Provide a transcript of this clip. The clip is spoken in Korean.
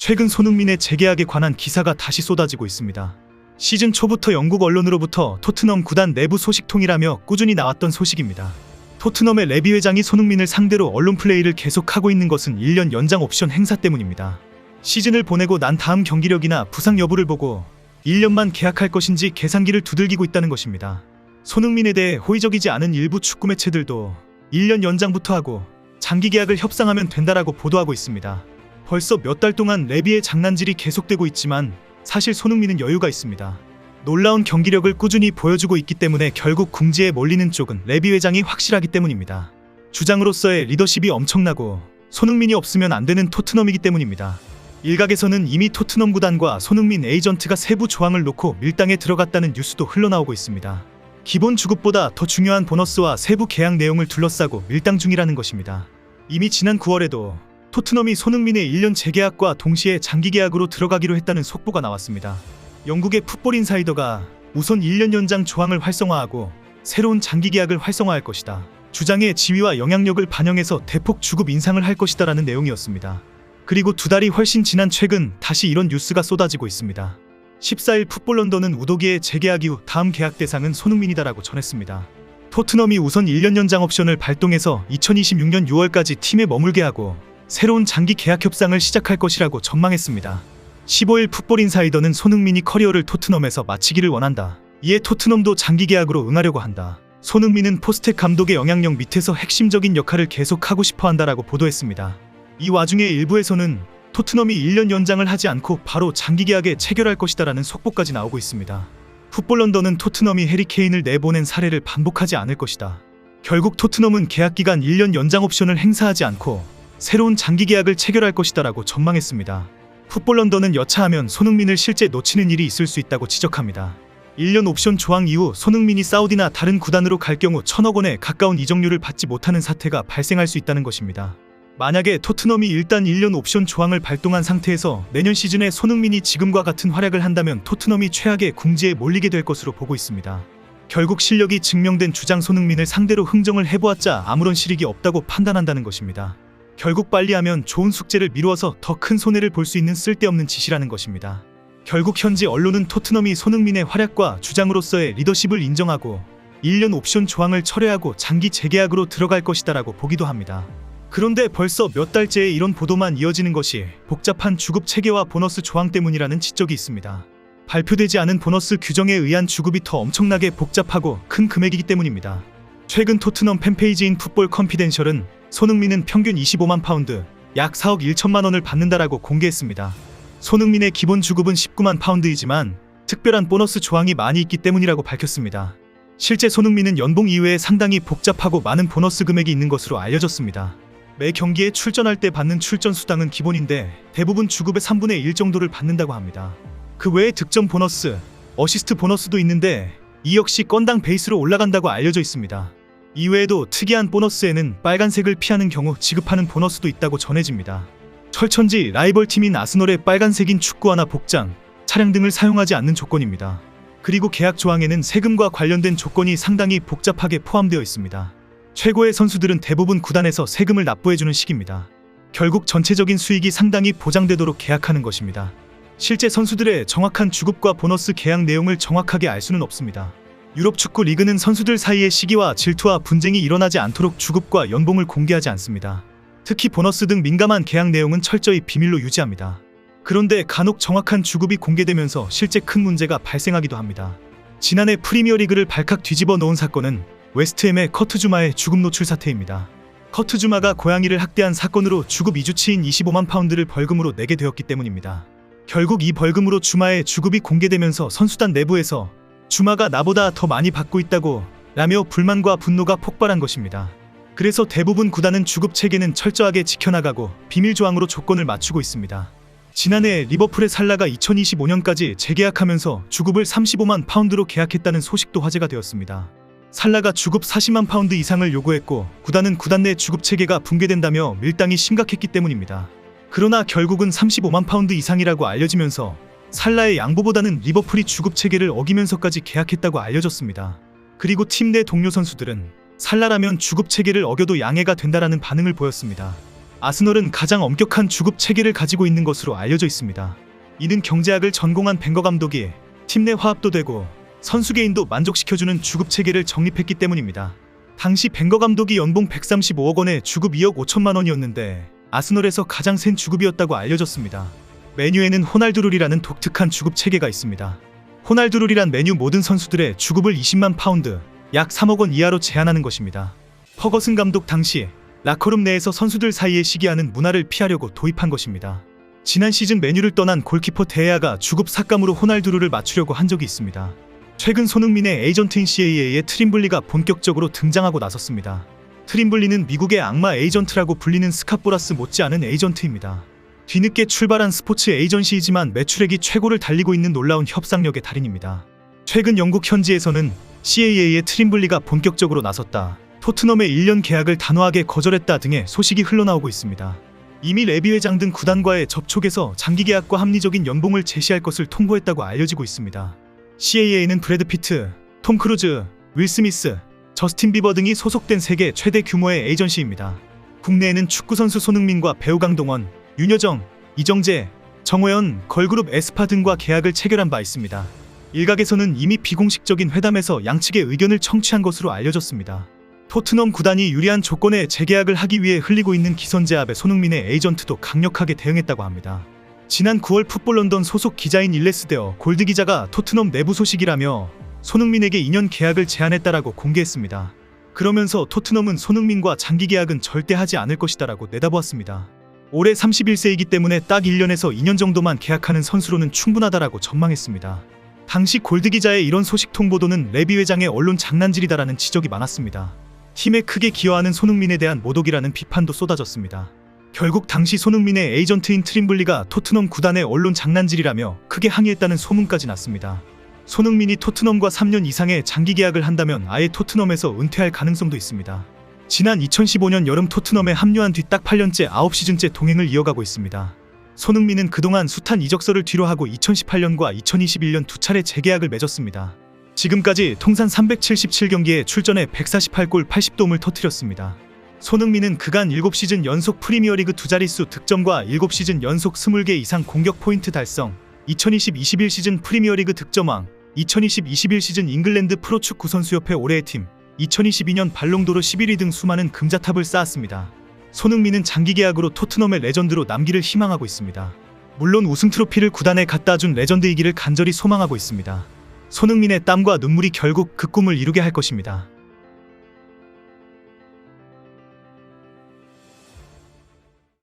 최근 손흥민의 재계약에 관한 기사가 다시 쏟아지고 있습니다. 시즌 초부터 영국 언론으로부터 토트넘 구단 내부 소식통이라며 꾸준히 나왔던 소식입니다. 토트넘의 레비 회장이 손흥민을 상대로 언론 플레이를 계속하고 있는 것은 1년 연장 옵션 행사 때문입니다. 시즌을 보내고 난 다음 경기력이나 부상 여부를 보고 1년만 계약할 것인지 계산기를 두들기고 있다는 것입니다. 손흥민에 대해 호의적이지 않은 일부 축구 매체들도 1년 연장부터 하고 장기 계약을 협상하면 된다라고 보도하고 있습니다. 벌써 몇 달 동안 레비의 장난질이 계속되고 있지만 사실 손흥민은 여유가 있습니다. 놀라운 경기력을 꾸준히 보여주고 있기 때문에 결국 궁지에 몰리는 쪽은 레비 회장이 확실하기 때문입니다. 주장으로서의 리더십이 엄청나고 손흥민이 없으면 안 되는 토트넘이기 때문입니다. 일각에서는 이미 토트넘 구단과 손흥민 에이전트가 세부 조항을 놓고 밀당에 들어갔다는 뉴스도 흘러나오고 있습니다. 기본 주급보다 더 중요한 보너스와 세부 계약 내용을 둘러싸고 밀당 중이라는 것입니다. 이미 지난 9월에도 토트넘이 손흥민의 1년 재계약과 동시에 장기 계약으로 들어가기로 했다는 속보가 나왔습니다. 영국의 풋볼 인사이더가 우선 1년 연장 조항을 활성화하고 새로운 장기 계약을 활성화할 것이다. 주장의 지위와 영향력을 반영해서 대폭 주급 인상을 할 것이다라는 내용이었습니다. 그리고 두 달이 훨씬 지난 최근 다시 이런 뉴스가 쏟아지고 있습니다. 14일 풋볼 런던은 우도기의 재계약 이후 다음 계약 대상은 손흥민이다라고 전했습니다. 토트넘이 우선 1년 연장 옵션을 발동해서 2026년 6월까지 팀에 머물게 하고 새로운 장기 계약 협상을 시작할 것이라고 전망했습니다. 15일 풋볼 인사이더는 손흥민이 커리어를 토트넘에서 마치기를 원한다. 이에 토트넘도 장기 계약으로 응하려고 한다. 손흥민은 포스텍 감독의 영향력 밑에서 핵심적인 역할을 계속하고 싶어 한다라고 보도했습니다. 이 와중에 일부에서는 토트넘이 1년 연장을 하지 않고 바로 장기 계약에 체결할 것이다라는 속보까지 나오고 있습니다. 풋볼 런던은 토트넘이 해리 케인을 내보낸 사례를 반복하지 않을 것이다. 결국 토트넘은 계약 기간 1년 연장 옵션을 행사하지 않고 새로운 장기 계약을 체결할 것이다라고 전망했습니다. 풋볼 런던은 여차하면 손흥민을 실제 놓치는 일이 있을 수 있다고 지적합니다. 1년 옵션 조항 이후 손흥민이 사우디나 다른 구단으로 갈 경우 1,000억 원에 가까운 이적료를 받지 못하는 사태가 발생할 수 있다는 것입니다. 만약에 토트넘이 일단 1년 옵션 조항을 발동한 상태에서 내년 시즌에 손흥민이 지금과 같은 활약을 한다면 토트넘이 최악의 궁지에 몰리게 될 것으로 보고 있습니다. 결국 실력이 증명된 주장 손흥민을 상대로 흥정을 해보았자 아무런 실익이 없다고 판단한다는 것입니다. 결국 빨리 하면 좋은 숙제를 미루어서 더 큰 손해를 볼 수 있는 쓸데없는 짓이라는 것입니다. 결국 현지 언론은 토트넘이 손흥민의 활약과 주장으로서의 리더십을 인정하고 1년 옵션 조항을 철회하고 장기 재계약으로 들어갈 것이다라고 보기도 합니다. 그런데 벌써 몇 달째의 이런 보도만 이어지는 것이 복잡한 주급 체계와 보너스 조항 때문이라는 지적이 있습니다. 발표되지 않은 보너스 규정에 의한 주급이 더 엄청나게 복잡하고 큰 금액이기 때문입니다. 최근 토트넘 팬페이지인 풋볼 컨피덴셜은 손흥민은 평균 25만 파운드, 약 4억 1천만 원을 받는다라고 공개했습니다. 손흥민의 기본 주급은 19만 파운드이지만 특별한 보너스 조항이 많이 있기 때문이라고 밝혔습니다. 실제 손흥민은 연봉 이외에 상당히 복잡하고 많은 보너스 금액이 있는 것으로 알려졌습니다. 매 경기에 출전할 때 받는 출전 수당은 기본인데 대부분 주급의 3분의 1 정도를 받는다고 합니다. 그 외에 득점 보너스, 어시스트 보너스도 있는데 이 역시 건당 베이스로 올라간다고 알려져 있습니다. 이외에도 특이한 보너스에는 빨간색을 피하는 경우 지급하는 보너스도 있다고 전해집니다. 철천지 라이벌 팀인 아스널의 빨간색인 축구화나 복장, 차량 등을 사용하지 않는 조건입니다. 그리고 계약 조항에는 세금과 관련된 조건이 상당히 복잡하게 포함되어 있습니다. 최고의 선수들은 대부분 구단에서 세금을 납부해주는 식입니다. 결국 전체적인 수익이 상당히 보장되도록 계약하는 것입니다. 실제 선수들의 정확한 주급과 보너스 계약 내용을 정확하게 알 수는 없습니다. 유럽 축구 리그는 선수들 사이의 시기와 질투와 분쟁이 일어나지 않도록 주급과 연봉을 공개하지 않습니다. 특히 보너스 등 민감한 계약 내용은 철저히 비밀로 유지합니다. 그런데 간혹 정확한 주급이 공개되면서 실제 큰 문제가 발생하기도 합니다. 지난해 프리미어리그를 발칵 뒤집어 놓은 사건은 웨스트햄의 커트 주마의 주급 노출 사태입니다. 커트 주마가 고양이를 학대한 사건으로 주급 2주치인 25만 파운드를 벌금으로 내게 되었기 때문입니다. 결국 이 벌금으로 주마의 주급이 공개되면서 선수단 내부에서 주마가 나보다 더 많이 받고 있다고 라며 불만과 분노가 폭발한 것입니다. 그래서 대부분 구단은 주급 체계는 철저하게 지켜나가고 비밀 조항으로 조건을 맞추고 있습니다. 지난해 리버풀의 살라가 2025년까지 재계약하면서 주급을 35만 파운드로 계약했다는 소식도 화제가 되었습니다. 살라가 주급 40만 파운드 이상을 요구했고 구단은 구단 내 주급 체계가 붕괴된다며 밀당이 심각했기 때문입니다. 그러나 결국은 35만 파운드 이상이라고 알려지면서 살라의 양보보다는 리버풀이 주급 체계를 어기면서까지 계약했다고 알려졌습니다. 그리고 팀 내 동료 선수들은 살라라면 주급 체계를 어겨도 양해가 된다라는 반응을 보였습니다. 아스널은 가장 엄격한 주급 체계를 가지고 있는 것으로 알려져 있습니다. 이는 경제학을 전공한 벵거 감독이 팀 내 화합도 되고 선수 개인도 만족시켜주는 주급 체계를 정립했기 때문입니다. 당시 벵거 감독이 연봉 135억 원에 주급 2억 5천만 원이었는데 아스널에서 가장 센 주급이었다고 알려졌습니다. 메뉴에는 호날두룰이라는 독특한 주급 체계가 있습니다. 호날두룰이란 메뉴 모든 선수들의 주급을 20만 파운드, 약 3억 원 이하로 제한하는 것입니다. 퍼거슨 감독 당시 라커룸 내에서 선수들 사이에 시기하는 문화를 피하려고 도입한 것입니다. 지난 시즌 메뉴를 떠난 골키퍼 데헤아가 주급 삭감으로 호날두룰을 맞추려고 한 적이 있습니다. 최근 손흥민의 에이전트인 CAA의 트림블리가 본격적으로 등장하고 나섰습니다. 트림블리는 미국의 악마 에이전트라고 불리는 스캇보라스 못지않은 에이전트입니다. 뒤늦게 출발한 스포츠 에이전시이지만 매출액이 최고를 달리고 있는 놀라운 협상력의 달인입니다. 최근 영국 현지에서는 CAA의 트림블리가 본격적으로 나섰다, 토트넘의 1년 계약을 단호하게 거절했다 등의 소식이 흘러나오고 있습니다. 이미 레비 회장 등 구단과의 접촉에서 장기 계약과 합리적인 연봉을 제시할 것을 통보했다고 알려지고 있습니다. CAA는 브래드 피트, 톰 크루즈, 윌 스미스, 저스틴 비버 등이 소속된 세계 최대 규모의 에이전시입니다. 국내에는 축구선수 손흥민과 배우 강동원, 윤여정, 이정재, 정호연, 걸그룹 에스파 등과 계약을 체결한 바 있습니다. 일각에서는 이미 비공식적인 회담에서 양측의 의견을 청취한 것으로 알려졌습니다. 토트넘 구단이 유리한 조건에 재계약을 하기 위해 흘리고 있는 기선제압에 손흥민의 에이전트도 강력하게 대응했다고 합니다. 지난 9월 풋볼 런던 소속 기자인 일레스데어 골드 기자가 토트넘 내부 소식이라며 손흥민에게 2년 계약을 제안했다라고 공개했습니다. 그러면서 토트넘은 손흥민과 장기 계약은 절대 하지 않을 것이다라고 내다보았습니다. 올해 31세이기 때문에 딱 1년에서 2년 정도만 계약하는 선수로는 충분하다라고 전망했습니다. 당시 골드 기자의 이런 소식 통보도는 레비 회장의 언론 장난질이다라는 지적이 많았습니다. 팀에 크게 기여하는 손흥민에 대한 모독이라는 비판도 쏟아졌습니다. 결국 당시 손흥민의 에이전트인 트림블리가 토트넘 구단의 언론 장난질이라며 크게 항의했다는 소문까지 났습니다. 손흥민이 토트넘과 3년 이상의 장기 계약을 한다면 아예 토트넘에서 은퇴할 가능성도 있습니다. 지난 2015년 여름 토트넘에 합류한 뒤 딱 8년째 9시즌째 동행을 이어가고 있습니다. 손흥민은 그동안 숱한 이적설을 뒤로하고 2018년과 2021년 두 차례 재계약을 맺었습니다. 지금까지 통산 377경기에 출전해 148골 80도움을 터뜨렸습니다. 손흥민은 그간 7시즌 연속 프리미어리그 두 자릿수 득점과 7시즌 연속 20개 이상 공격 포인트 달성, 2020-21 시즌 프리미어리그 득점왕, 2020-21 시즌 잉글랜드 프로축구 선수협회 올해의 팀, 2022년 발롱도르 11위 등 수많은 금자탑을 쌓았습니다. 손흥민은 장기 계약으로 토트넘의 레전드로 남기를 희망하고 있습니다. 물론 우승 트로피를 구단에 갖다 준 레전드이기를 간절히 소망하고 있습니다. 손흥민의 땀과 눈물이 결국 그 꿈을 이루게 할 것입니다.